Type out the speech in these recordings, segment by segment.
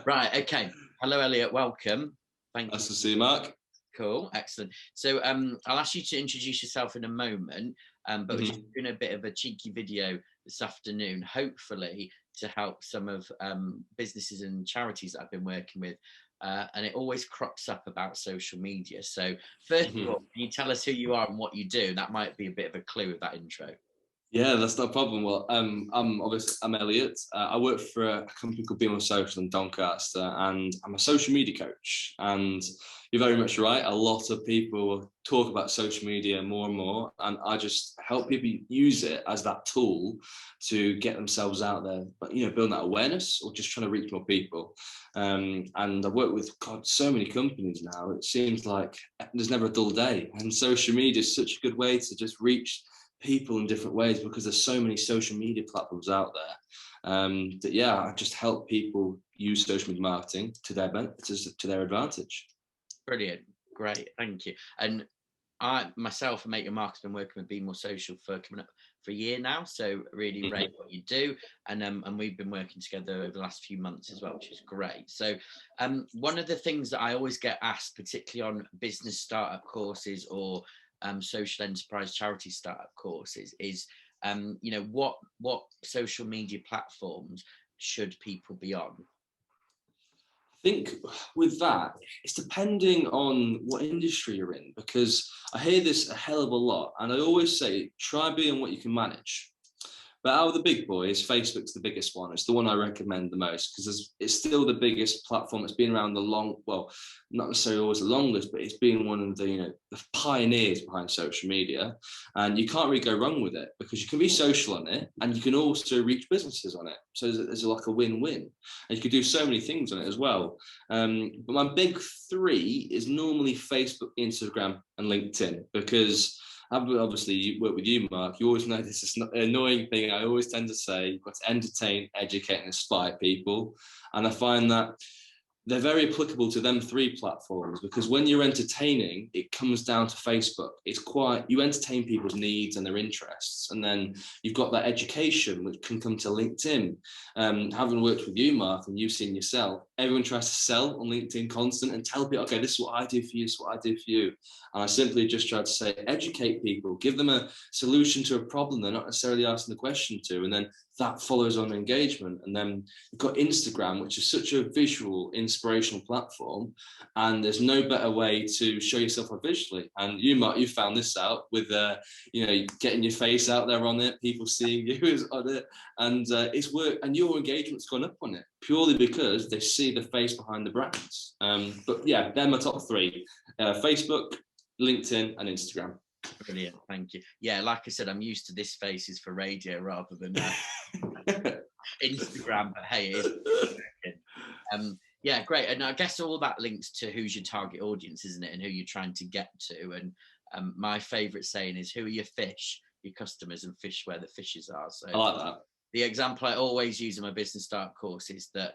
Right, okay. Hello, Elliot. Welcome. Thank you. Nice to see you, Mark. Cool, excellent. So, I'll ask you to introduce yourself in a moment, but we're just Mhm. doing a bit of a cheeky video this afternoon, hopefully to help some of businesses and charities that I've been working with. And it always crops up about social media. So, first of all, Mhm. can you tell us who you are and what you do? That might be a bit of a clue with that intro. Yeah, that's no problem. Well, I'm Elliot. I work for a company called Be More Social in Doncaster, and I'm a social media coach. And you're very much right. A lot of people talk about social media more and more, and I just help people use it as that tool to get themselves out there, but building that awareness or just trying to reach more people. And I work with so many companies now. It seems like there's never a dull day, and social media is such a good way to just reach people in different ways because there's so many social media platforms out there that I just help people use social media marketing to their advantage. Brilliant, great, thank you. And I myself and Make Your Mark has been working with Be More Social for coming up for a year now, so really rate what you do, and we've been working together over the last few months as well, which is great. So, one of the things that I always get asked, particularly on business startup courses or social enterprise charity startup courses, is what social media platforms should people be on? I think with that, it's depending on what industry you're in, because I hear this a hell of a lot, and I always say try being what you can manage. But out of the big boys, Facebook's the biggest one. It's the one I recommend the most because it's still the biggest platform. It's been around well, not necessarily always the longest, but it's been one of the pioneers behind social media. And you can't really go wrong with it because you can be social on it and you can also reach businesses on it. So there's like a win-win. And you can do so many things on it as well. But my big three is normally Facebook, Instagram, and LinkedIn because obviously you work with you, Mark. You always know this is an annoying thing. I always tend to say you've got to entertain, educate, and inspire people. And I find that they're very applicable to them three platforms because when you're entertaining, it comes down to Facebook. You entertain people's needs and their interests. And then you've got that education, which can come to LinkedIn. Having worked with you, Mark, and you've seen yourself, everyone tries to sell on LinkedIn constant and tell people, okay, this is what I do for you, this is what I do for you. And I simply just try to say, educate people, give them a solution to a problem they're not necessarily asking the question to. And then that follows on engagement. And then you've got Instagram, which is such a visual, inspirational platform. And there's no better way to show yourself visually. And you, Mark, you found this out with, getting your face out there on it, people seeing you on it. And it's work, and your engagement's gone up on it purely because they see the face behind the brands. But yeah, they're my top three: Facebook, LinkedIn, and Instagram. Brilliant, thank you. Yeah, like I said, I'm used to this faces for radio rather than Instagram, but hey, it is working. Yeah, great. And I guess all that links to who's your target audience, isn't it? And who you're trying to get to. And my favorite saying is, who are your fish? Your customers, and fish where the fishes are. So I like that. the example I always use in my business start course is that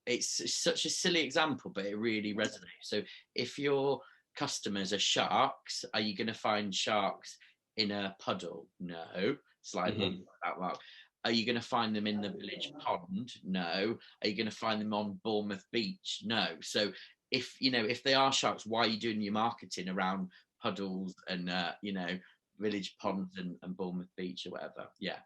it's such a silly example, but it really resonates. So if your customers are sharks, are you going to find sharks in a puddle? No. Slide that one. Are you going to find them in the village pond? No. Are you going to find them on Bournemouth Beach? No. So if they are sharks, why are you doing your marketing around puddles and village ponds and Bournemouth Beach or whatever? Yeah.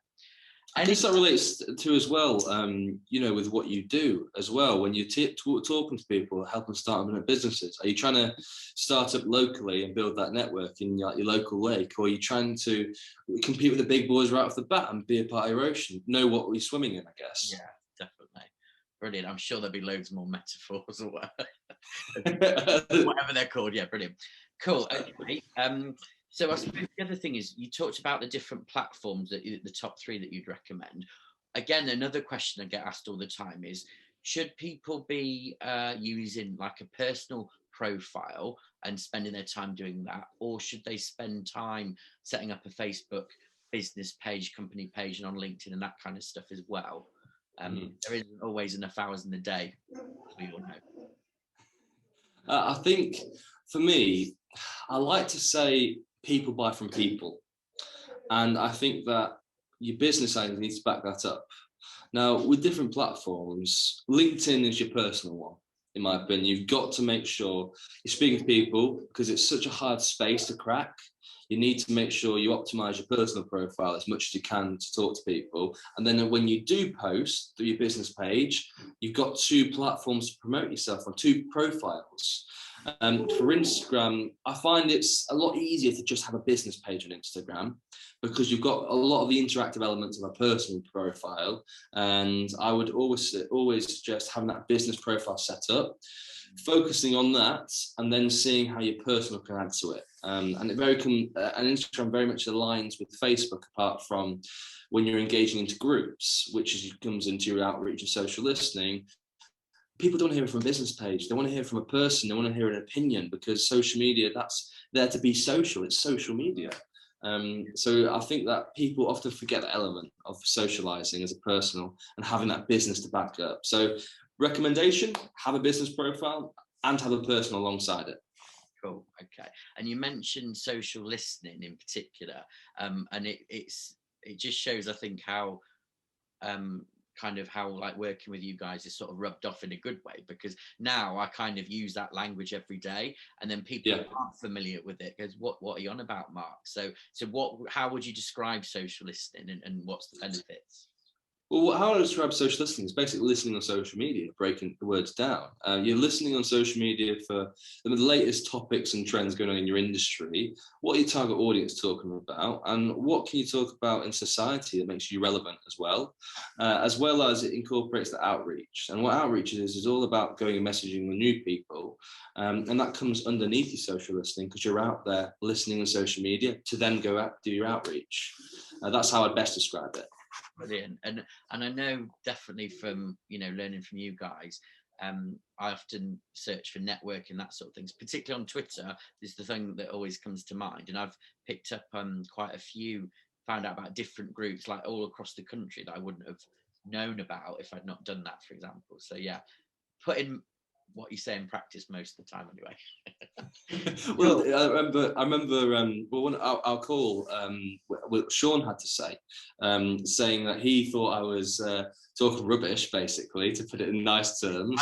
I guess that relates to as well, with what you do as well. When you're talking to people, helping start up businesses, are you trying to start up locally and build that network in your local lake, or are you trying to compete with the big boys right off the bat and be a part of your ocean? Know what we're swimming in, I guess. Yeah, definitely. Brilliant. I'm sure there'll be loads more metaphors or whatever they're called. Yeah, brilliant. Cool. Okay. So I suppose the other thing is you talked about the different platforms the top three that you'd recommend. Again, another question I get asked all the time is, should people be using like a personal profile and spending their time doing that, or should they spend time setting up a Facebook business page, company page, and on LinkedIn and that kind of stuff as well? There isn't always enough hours in the day, as we all know. I think for me, I like to say people buy from people. And I think that your business owners need to back that up. Now, with different platforms, LinkedIn is your personal one, in my opinion. You've got to make sure you're speaking to people, because it's such a hard space to crack. You need to make sure you optimize your personal profile as much as you can to talk to people. And then when you do post through your business page, you've got two platforms to promote yourself on, two profiles. For Instagram, I find it's a lot easier to just have a business page on Instagram, because you've got a lot of the interactive elements of a personal profile. And I would always suggest having that business profile set up, focusing on that, and then seeing how your personal can add to it. And Instagram very much aligns with Facebook, apart from when you're engaging into groups, which comes into your outreach and social listening. People don't hear it from a business page. They want to hear from a person. They want to hear an opinion, because social media, that's there to be social. It's social media. So I think that people often forget that element of socializing as a personal and having that business to back up. So recommendation, have a business profile and have a personal alongside it. Cool. Okay. And you mentioned social listening in particular, and it just shows, I think, how kind of how like working with you guys is sort of rubbed off in a good way, because now I kind of use that language every day, and then people aren't familiar with it because what are you on about, Mark? So how would you describe social listening, and what's the benefits? Well, how I describe social listening is basically listening on social media, breaking the words down. You're listening on social media for the latest topics and trends going on in your industry, what your target audience talking about, and what can you talk about in society that makes you relevant as well as it incorporates the outreach. And what outreach is all about going and messaging with new people, and that comes underneath your social listening, because you're out there listening on social media to then go out do your outreach. That's how I'd best describe it. Brilliant. And I know definitely from learning from you guys, I often search for networking, that sort of things, particularly on Twitter is the thing that always comes to mind. And I've picked up quite a few, found out about different groups like all across the country that I wouldn't have known about if I'd not done that, for example. So yeah, putting what you say in practice most of the time anyway. Well, I remember well, our call, what Sean had to say, saying that he thought I was talking rubbish, basically, to put it in nice terms.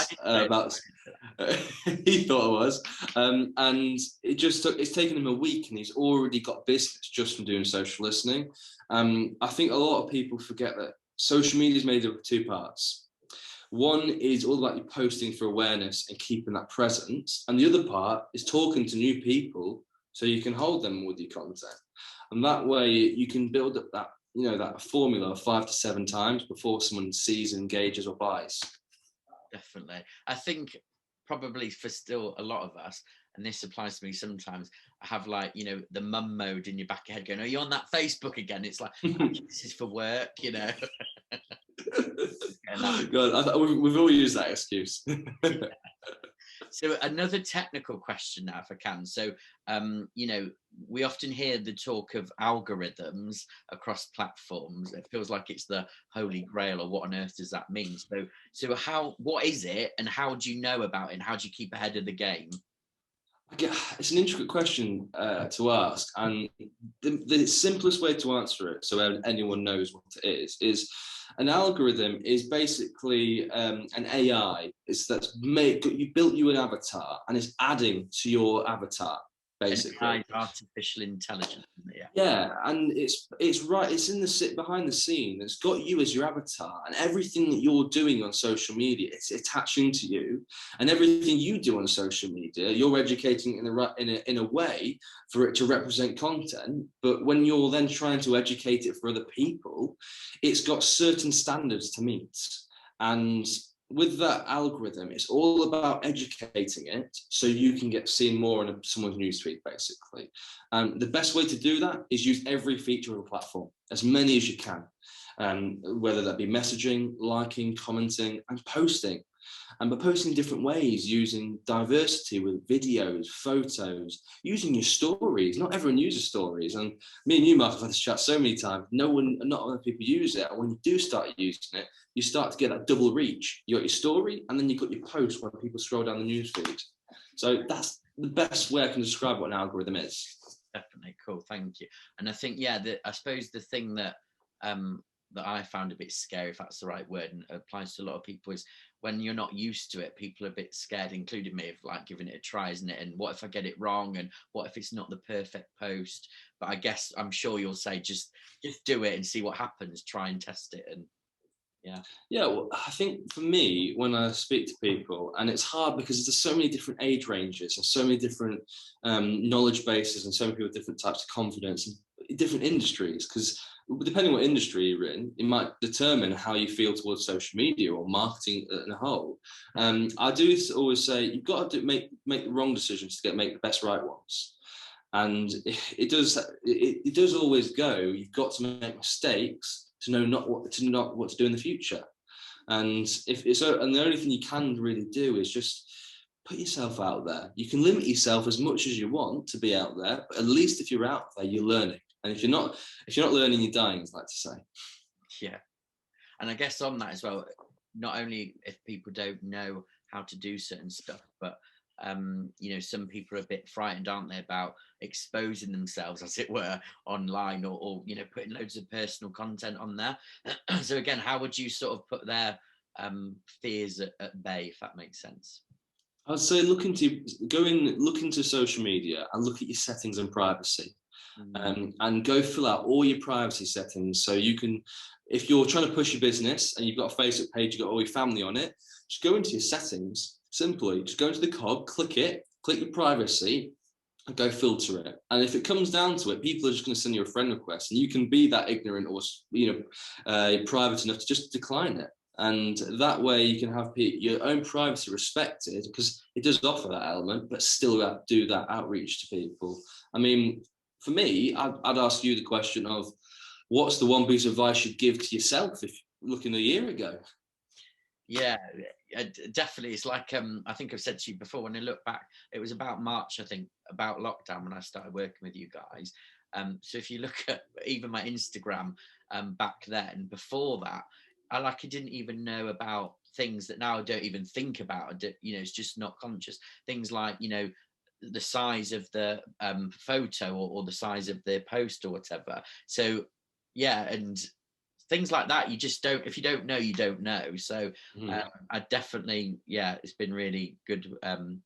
He thought I was, and it's taken him a week, and he's already got business just from doing social listening. I think a lot of people forget that social media is made up of two parts. One is all about you posting for awareness and keeping that presence. And the other part is talking to new people so you can hold them with your content. And that way you can build up that, that formula of 5 to 7 times before someone sees, engages or buys. Definitely. I think probably for still a lot of us, and this applies to me sometimes, I have like, the mum mode in your back of your head going, are you on that Facebook again? It's like, this is for work, God, we've all used that excuse. So another technical question now, if I can. So, we often hear the talk of algorithms across platforms. It feels like it's the holy grail, or what on earth does that mean? So what is it, and how do you know about it, and how do you keep ahead of the game? It's an intricate question to ask, and the simplest way to answer it, so anyone knows what it is an algorithm is basically an AI. You built you an avatar, and it's adding to your avatar, basically. Artificial intelligence. Yeah, and it's right. It's behind the scene. It's got you as your avatar, and everything that you're doing on social media, it's attaching to you, and everything you do on social media, you're educating in a way for it to represent content. But when you're then trying to educate it for other people, it's got certain standards to meet, and with that algorithm, it's all about educating it so you can get seen more on someone's newsfeed, basically. The best way to do that is use every feature of a platform, as many as you can, whether that be messaging, liking, commenting, and posting. And by posting different ways, using diversity with videos, photos, using your stories. Not everyone uses stories. And me and you, Mark, have had this chat so many times. Not a lot of people use it. And when you do start using it, you start to get that double reach. You got your story, and then you got your post when people scroll down the newsfeed. So that's the best way I can describe what an algorithm is. Definitely. Cool. Thank you. And I think, I suppose the thing that that I found a bit scary, if that's the right word, and applies to a lot of people, is when you're not used to it, people are a bit scared, including me, of like giving it a try, isn't it? And what if I get it wrong? And what if it's not the perfect post? But I guess I'm sure you'll say just do it and see what happens. Try and test it, and yeah. Yeah, well, I think for me, when I speak to people, and it's hard because there's so many different age ranges and so many different knowledge bases and so many people with different types of confidence in different industries, because depending what industry you're in, it might determine how you feel towards social media or marketing in a whole. I do always say you've got to make the wrong decisions to make the best right ones. And it does always go. You've got to make mistakes to know not what to do in the future. And and the only thing you can really do is just put yourself out there. You can limit yourself as much as you want to be out there, but at least if you're out there, you're learning. And if you're not learning, you're dying, as I like to say. Yeah. And I guess on that as well, not only if people don't know how to do certain stuff, but some people are a bit frightened, aren't they, about exposing themselves, as it were, online, or putting loads of personal content on there. So again, how would you sort of put their fears at bay, if that makes sense? I'd say look into social media and look at your settings and privacy. And go fill out all your privacy settings, so you can, if you're trying to push your business and you've got a Facebook page, you've got all your family on it, just go into your settings, simply just go into the cog, click your privacy, and go filter it. And if it comes down to it, people are just going to send you a friend request, and you can be that ignorant or private enough to just decline it. And that way you can have your own privacy respected, because it does offer that element, but still do that outreach to people. I mean, for me, I'd ask you the question of, what's the one piece of advice you'd give to yourself if looking a year ago? Yeah, definitely. It's like, I think I've said to you before, when I look back, it was about March, I think, about lockdown, when I started working with you guys. So if you look at even my Instagram back then, before that, I didn't even know about things that now I don't even think about. It's just not conscious. Things like, the size of the photo, or the size of the post or whatever. So yeah, and things like that, you just don't, if you don't know, you don't know. So I definitely, it's been really good. And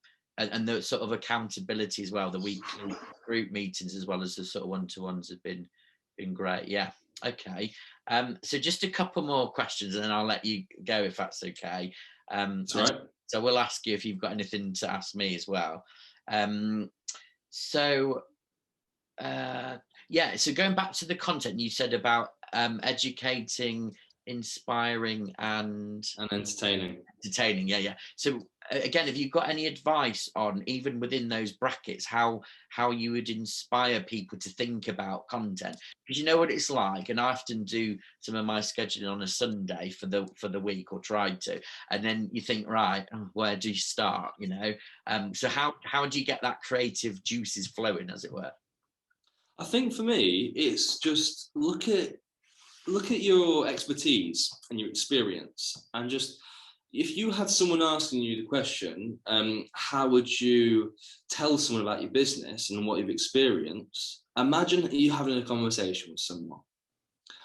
the sort of accountability as well, the weekly group meetings as well as the sort of one-to-ones have been great. Yeah. Okay. So just a couple more questions and then I'll let you go, if that's okay. That's right. So we'll ask you if you've got anything to ask me as well. So going back to the content you said about educating, inspiring, and entertaining. So again, have you got any advice on, even within those brackets, how you would inspire people to think about content? Because you know what it's like, and I often do some of my scheduling on a Sunday for the week, or tried to, and then you think, right, where do you start? So how do you get that creative juices flowing, as it were? I think for me, it's just look at your expertise and your experience, and just, if you had someone asking you the question, how would you tell someone about your business and what you've experienced? Imagine you having a conversation with someone.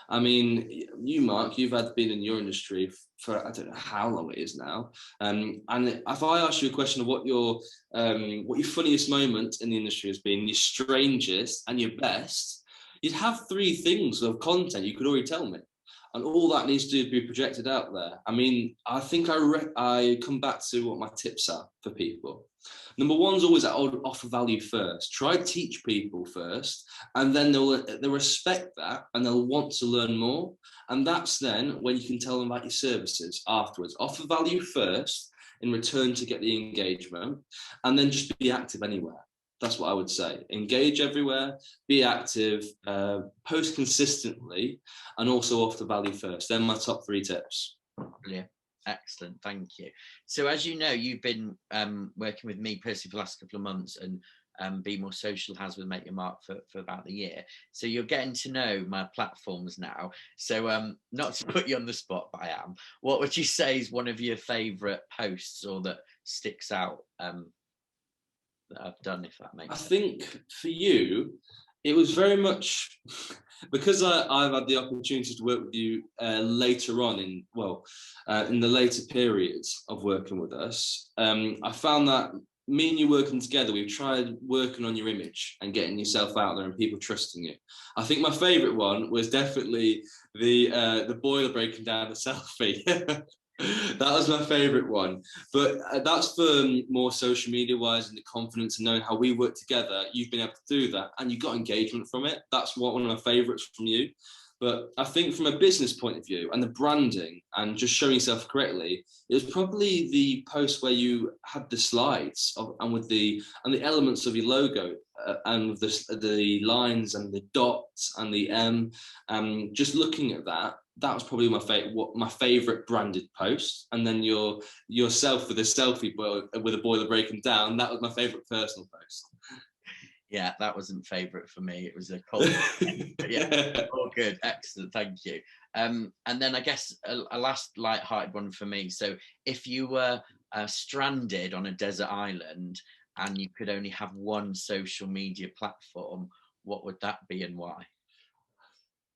I mean, you, Mark, you've been in your industry for I don't know how long it is now. And if I ask you a question of what your funniest moment in the industry has been, your strangest and your best, you'd have 3 things of content you could already tell me. And all that needs to be projected out there. I mean, I think I come back to what my tips are for people. Number 1 is always that old offer value first. Try to teach people first, and then they'll respect that and they'll want to learn more. And that's then when you can tell them about your services afterwards. Offer value first in return to get the engagement, and then just be active anywhere. That's what I would say. Engage everywhere, be active, post consistently, and also offer value first. They're my top 3 tips. Brilliant. Excellent. Thank you. So as you know, you've been working with me personally for the last couple of months, and Be More Social has with Make Your Mark for about a year. So you're getting to know my platforms now. So not to put you on the spot, but I am. What would you say is one of your favourite posts, or that sticks out that I've done, if that makes sense? I think for you, It was very much because I've had the opportunity to work with you later on in the later periods of working with us. I found that me and you working together, we've tried working on your image and getting yourself out there and people trusting you. I think my favourite one was definitely the boiler breaking down the selfie. That was my favourite one, but that's for more social media wise and the confidence and knowing how we work together. You've been able to do that and you got engagement from it. That's one of my favourites from you. But I think from a business point of view and the branding and just showing yourself correctly, it was probably the post where you had the slides and the elements of your logo and with the lines and the dots and the M. Just looking at that, that was probably my favorite branded post. And then yourself with a selfie with a boiler breaking down. That was my favorite personal post. Yeah, that wasn't favourite for me. It was a cold. Yeah, all good, excellent, thank you. And then I guess a last light-hearted one for me. So if you were stranded on a desert island and you could only have one social media platform, what would that be and why?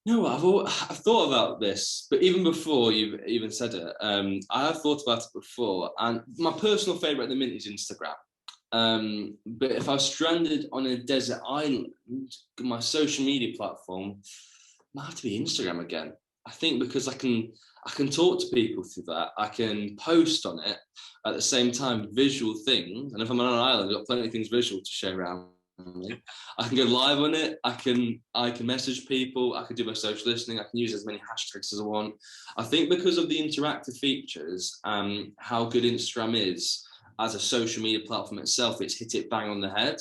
No, I've thought about this, but even before you've even said it, I have thought about it before, and my personal favourite at the minute is Instagram. But if I was stranded on a desert island, my social media platform might have to be Instagram again. I think because I can talk to people through that. I can post on it at the same time, visual things. And if I'm on an island, I've got plenty of things visual to share around. I can go live on it. I can message people. I can do my social listening. I can use as many hashtags as I want. I think because of the interactive features and how good Instagram is as a social media platform itself, it's hit it bang on the head.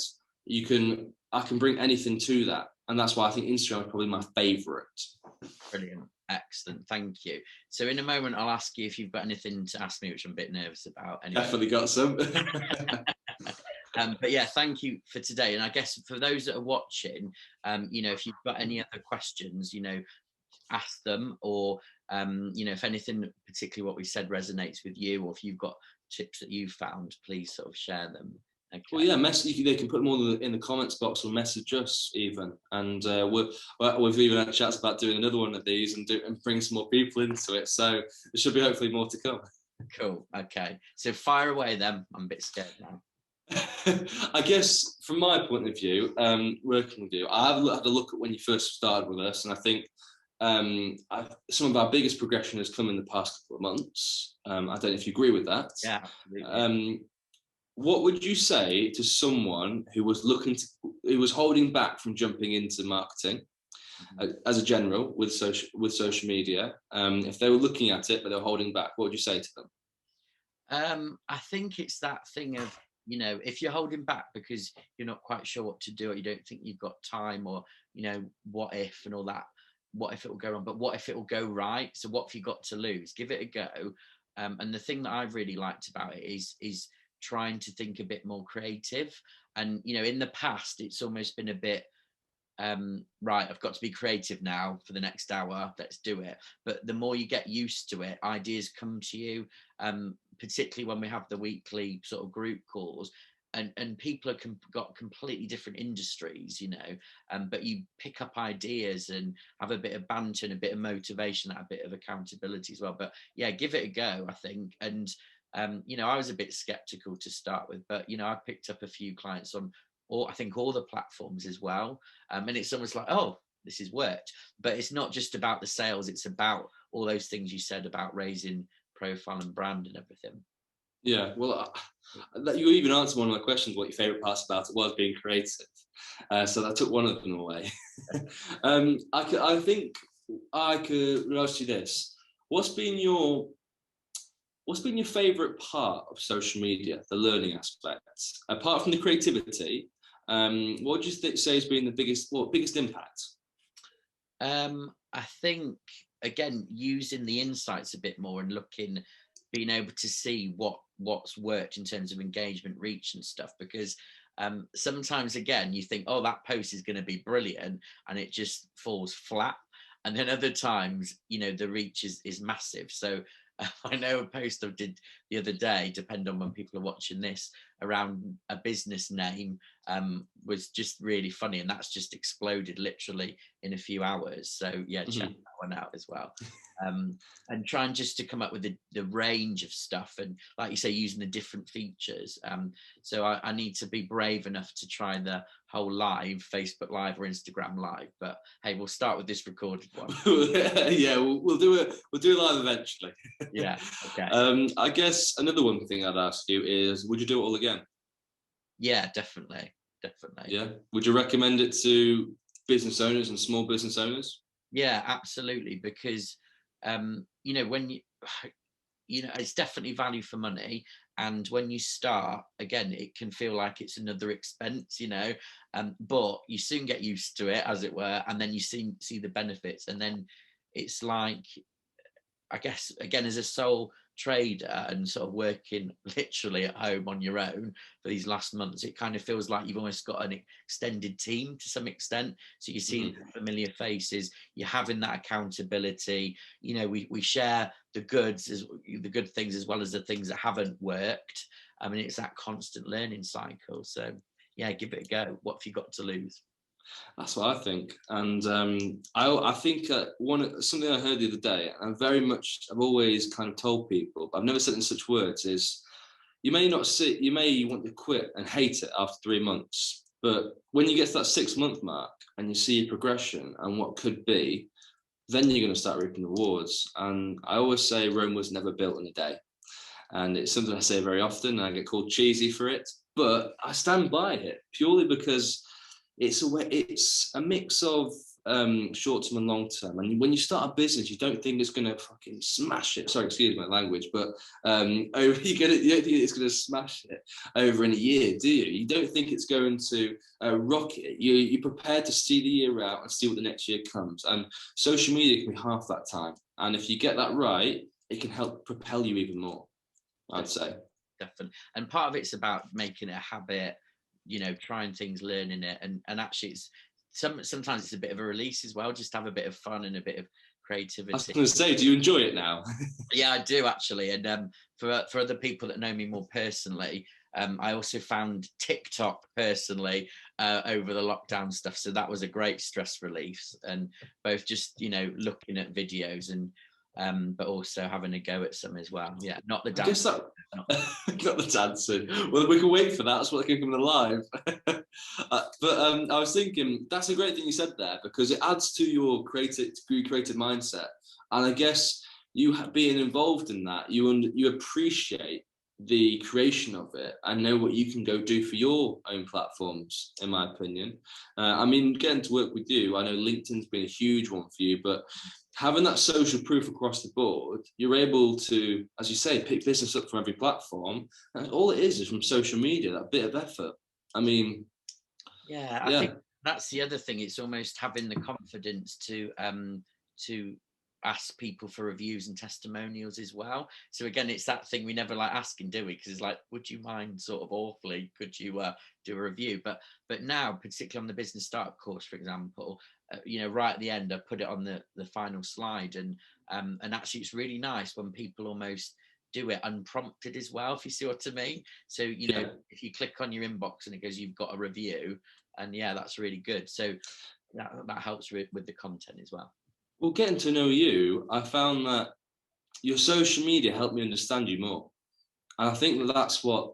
I can bring anything to that, and that's why I think Instagram is probably my favourite. Brilliant, excellent, thank you. So in a moment, I'll ask you if you've got anything to ask me, which I'm a bit nervous about. Anyway. Definitely got some. But yeah, thank you for today. And I guess for those that are watching, if you've got any other questions, ask them, or if anything, particularly what we said resonates with you, or if you've got tips that you've found, please sort of share them. Okay. Well, yeah, they can put them all in the comments box or message us even, and we've even had chats about doing another one of these and bring some more people into it. So there should be hopefully more to come. Cool. Okay, so fire away then. I'm a bit scared now. I guess from my point of view, working with you, I have had a look at when you first started with us, and I think some of our biggest progression has come in the past couple of months. I don't know if you agree with that. Yeah, absolutely. What would you say to someone who was holding back from jumping into marketing as a general with social media? If they were looking at it but they're holding back, what would you say to them? I think it's that thing of, if you're holding back because you're not quite sure what to do, or you don't think you've got time, or what if and all that. What if it will go wrong? But what if it will go right? So what have you got to lose? Give it a go. And the thing that I've really liked about it is trying to think a bit more creative. And in the past, it's almost been a bit right, I've got to be creative now for the next hour, let's do it. But the more you get used to it, ideas come to you, particularly when we have the weekly sort of group calls. And people have got completely different industries, but you pick up ideas and have a bit of banter and a bit of motivation, a bit of accountability as well. But yeah, give it a go, I think. And I was a bit skeptical to start with, but I picked up a few clients on all the platforms as well. And it's almost like, oh, this has worked. But it's not just about the sales, it's about all those things you said about raising profile and brand and everything. Yeah, well, you even answered one of my questions, what your favourite parts about it was, being creative. So that took one of them away. I think I could ask you this. What's been your favourite part of social media, the learning aspect? Apart from the creativity, what would you say has been the biggest impact? I think, again, using the insights a bit more and being able to see what's worked in terms of engagement, reach and stuff, because sometimes, again, you think, oh, that post is going to be brilliant, and it just falls flat. And then other times, the reach is massive. So I know a post I did the other day, depending on when people are watching this, around a business name, was just really funny, and that's just exploded literally in a few hours. So yeah, check that one out as well. And trying just to come up with the range of stuff, and like you say, using the different features. So I need to be brave enough to try the whole live, Facebook Live or Instagram Live. But hey, we'll start with this recorded one. Yeah, we'll do it. We'll do it live eventually. Yeah. Okay. I guess another one thing I'd ask you is, would you do it all again? Yeah, definitely. Yeah. Would you recommend it to business owners and small business owners? Yeah, absolutely. Because you know, when you know, it's definitely value for money. And when you start, again, it can feel like it's another expense, you know, but you soon get used to it, as it were, and then you see the benefits. And then it's like, I guess, again, as a sole trader and sort of working literally at home on your own for these last months, it kind of feels like you've almost got an extended team to some extent. So you see familiar faces, you're having that accountability. You know, we share the the good things as well as the things that haven't worked. I mean, it's that constant learning cycle. So yeah, give it a go. What have you got to lose? That's what I think, and I think something I heard the other day, and I've always kind of told people, but I've never said it in such words, is you may want to quit and hate it after 3 months, but when you get to that 6 month mark and you see your progression and what could be, then you're going to start reaping rewards. And I always say Rome was never built in a day, and it's something I say very often, and I get called cheesy for it, but I stand by it purely because it's a mix of short term and long term. And when you start a business, you don't think it's going to fucking smash it. Sorry, excuse my language, but you don't think it's going to smash it over in a year, do you? You don't think it's going to rock it. You're prepared to see the year out and see what the next year comes. And social media can be half that time. And if you get that right, it can help propel you even more, I'd say. Definitely. And part of it's about making it a habit, you know, trying things, learning it, and actually it's sometimes it's a bit of a release as well, just have a bit of fun and a bit of creativity. I was going to say, do you enjoy it now? Yeah, I do actually. And for other people that know me more personally, I also found TikTok personally over the lockdown stuff, so that was a great stress relief, and both just, you know, looking at videos and but also having a go at some as well. Yeah, not the dancing. Not the dancing. Well, we can wait for that. That's what can come in live. But I was thinking that's a great thing you said there, because it adds to your creative mindset. And I guess you being involved in that, you appreciate the creation of it and know what you can go do for your own platforms, in my opinion. I mean, getting to work with you, I know LinkedIn's been a huge one for you, but having that social proof across the board, you're able to, as you say, pick business up from every platform. And all it is from social media, that bit of effort. I mean, yeah, I think that's the other thing. It's almost having the confidence to ask people for reviews and testimonials as well. So again, it's that thing we never like asking, do we? Because it's like, would you mind, sort of awfully, could you do a review? But now, particularly on the business startup course, for example, you know, right at the end, I put it on the final slide, and actually it's really nice when people almost do it unprompted as well, if you see what I mean. So, you know, if you click on your inbox and it goes, you've got a review, and yeah, that's really good. So that helps with the content as well. Well, getting to know you, I found that your social media helped me understand you more. And I think that's what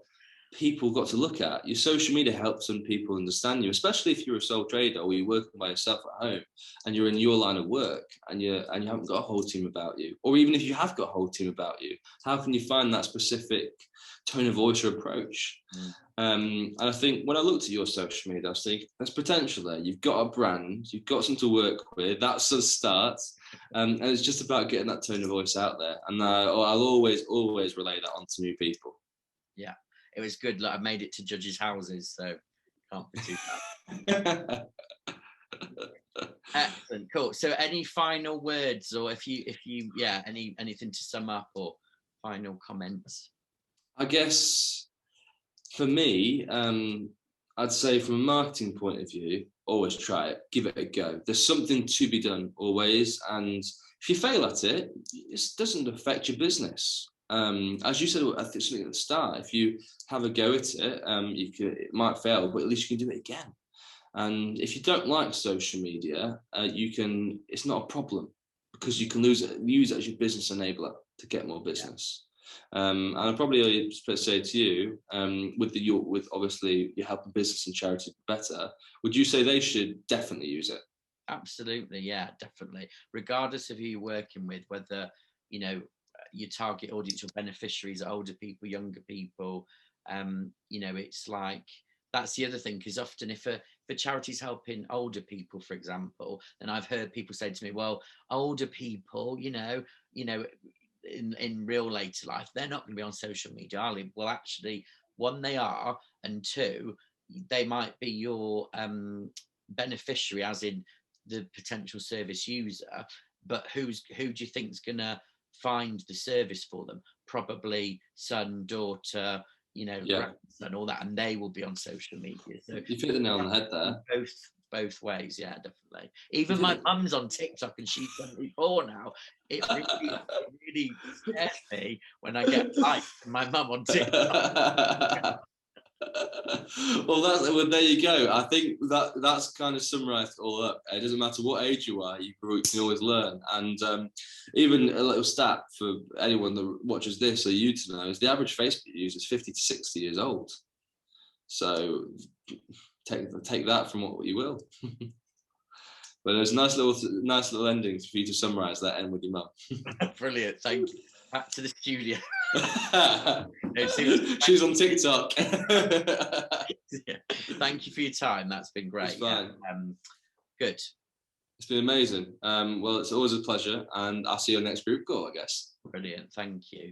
people got to look at. Your social media helps some people understand you, especially if you're a sole trader or you're working by yourself at home and you're in your line of work and you haven't got a whole team about you. Or even if you have got a whole team about you, how can you find that specific tone of voice or approach? And I think when I looked at your social media, I was thinking, there's potential there. You've got a brand, you've got something to work with. That's a start. And it's just about getting that tone of voice out there. And I'll always relay that on to new people. Yeah, it was good. Like, I made it to judges' houses, so can't be too bad. Excellent, cool. So any final words, or if you anything to sum up or final comments? I guess for me, I'd say from a marketing point of view, always try it, give it a go. There's something to be done always, and if you fail at it, it doesn't affect your business. as you said, I think something at the start, if you have a go at it, it might fail, but at least you can do it again. And if you don't like social media, it's not a problem, because you can use it as your business enabler to get more business. And I'd probably say to you, with obviously you're helping business and charity better, would you say they should definitely use it? Absolutely, yeah, definitely. Regardless of who you're working with, whether, you know, your target audience or beneficiaries are older people, younger people, you know, it's like, that's the other thing, because often if a charity's helping older people, for example, then I've heard people say to me, well, older people, in real later life, they're not going to be on social media, are they? Well, actually, one, they are, and two, they might be your beneficiary, as in the potential service user, but who do you think is going to find the service for them? Probably son, daughter, grandson, all that, and they will be on social media. So you hit the nail on the head there. Both ways, yeah, definitely. Even my mum's on TikTok, and she's 74 now. It really scares me when I get likes from my mum on TikTok. Well, there you go. I think that's kind of summarized all up. It doesn't matter what age you are, you can always learn. And even a little stat for anyone that watches this or you to know is the average Facebook user is 50 to 60 years old. So take that from what you will. But there's nice little endings for you to summarize that end with your mum. Brilliant, thank you. Back to the studio. She's on TikTok. Yeah. Thank you for your time. That's been great. It's fine. Yeah. Good. It's been amazing. Well, it's always a pleasure, and I'll see you on next group call, I guess. Brilliant. Thank you.